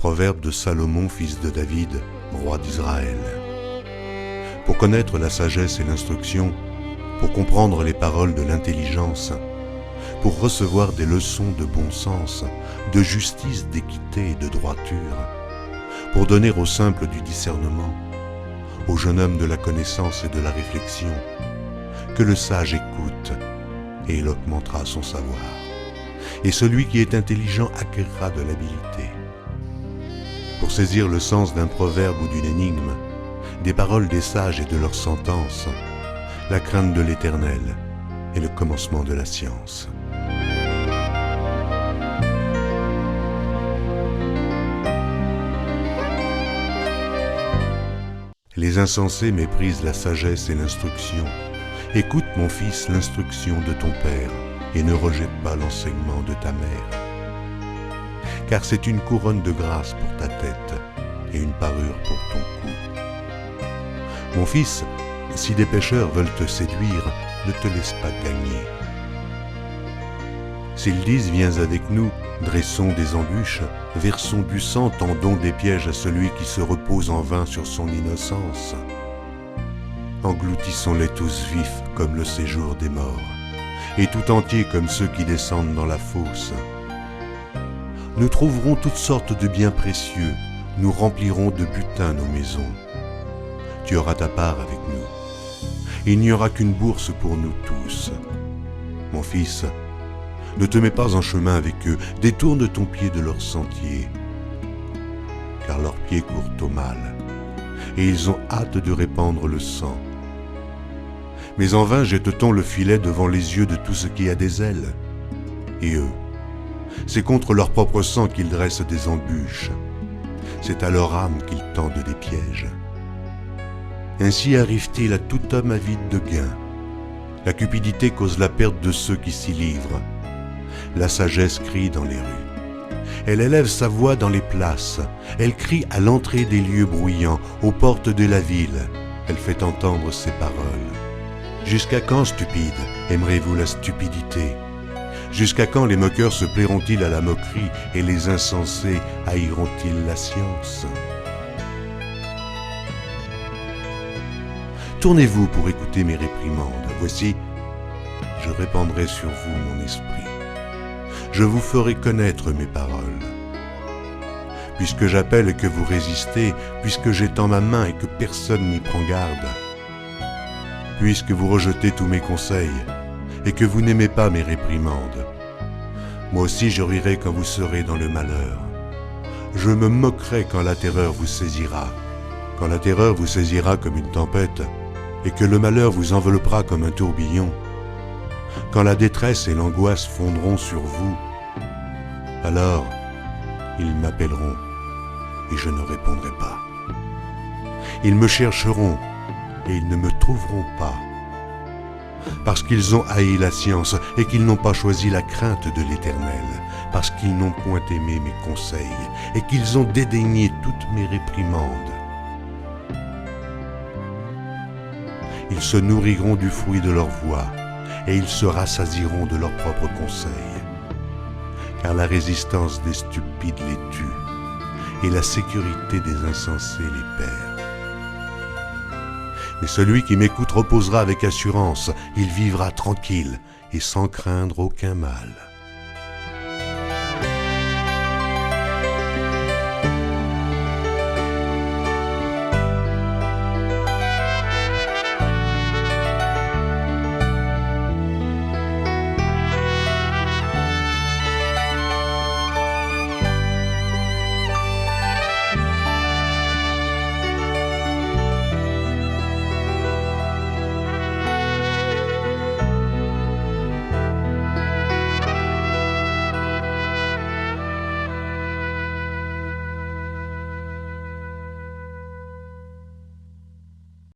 proverbe de Salomon, fils de David, roi d'Israël. Pour connaître la sagesse et l'instruction, pour comprendre les paroles de l'intelligence, pour recevoir des leçons de bon sens, de justice, d'équité et de droiture, pour donner aux simples du discernement, au jeune homme de la connaissance et de la réflexion, que le sage écoute, et il augmentera son savoir. Et celui qui est intelligent acquérera de l'habileté. Pour saisir le sens d'un proverbe ou d'une énigme, des paroles des sages et de leurs sentences, la crainte de l'Éternel est le commencement de la science. Les insensés méprisent la sagesse et l'instruction. Écoute, mon fils, l'instruction de ton père, et ne rejette pas l'enseignement de ta mère. Car c'est une couronne de grâce pour ta tête, et une parure pour ton cou. Mon fils, si des pécheurs veulent te séduire, ne te laisse pas gagner. S'ils disent « Viens avec nous », dressons des embûches, versons du sang, tendons des pièges à celui qui se repose en vain sur son innocence. Engloutissons-les tous vifs comme le séjour des morts, et tout entiers comme ceux qui descendent dans la fosse. Nous trouverons toutes sortes de biens précieux, nous remplirons de butin nos maisons. Tu auras ta part avec nous. Il n'y aura qu'une bourse pour nous tous. Mon fils, ne te mets pas en chemin avec eux, détourne ton pied de leur sentier, car leurs pieds courent au mal, et ils ont hâte de répandre le sang. Mais en vain jette-t-on le filet devant les yeux de tout ce qui a des ailes. Et eux, c'est contre leur propre sang qu'ils dressent des embûches. C'est à leur âme qu'ils tendent des pièges. Ainsi arrive-t-il à tout homme avide de gain. La cupidité cause la perte de ceux qui s'y livrent. La sagesse crie dans les rues. Elle élève sa voix dans les places. Elle crie à l'entrée des lieux bruyants, aux portes de la ville. Elle fait entendre ses paroles. Jusqu'à quand, stupides, aimerez-vous la stupidité? Jusqu'à quand les moqueurs se plairont-ils à la moquerie et les insensés haïront-ils la science? Tournez-vous pour écouter mes réprimandes. Voici, je répandrai sur vous mon esprit. Je vous ferai connaître mes paroles. Puisque j'appelle et que vous résistez, puisque j'étends ma main et que personne n'y prend garde, puisque vous rejetez tous mes conseils et que vous n'aimez pas mes réprimandes, moi aussi je rirai quand vous serez dans le malheur. Je me moquerai quand la terreur vous saisira. Quand la terreur vous saisira comme une tempête et que le malheur vous enveloppera comme un tourbillon, quand la détresse et l'angoisse fondront sur vous, alors ils m'appelleront et je ne répondrai pas. Ils me chercheront et ils ne me trouveront pas, parce qu'ils ont haï la science et qu'ils n'ont pas choisi la crainte de l'Éternel, parce qu'ils n'ont point aimé mes conseils et qu'ils ont dédaigné toutes mes réprimandes. Ils se nourriront du fruit de leur voix et ils se rassasieront de leurs propres conseils, car la résistance des stupides les tue et la sécurité des insensés les perd. Mais celui qui m'écoute reposera avec assurance, il vivra tranquille et sans craindre aucun mal.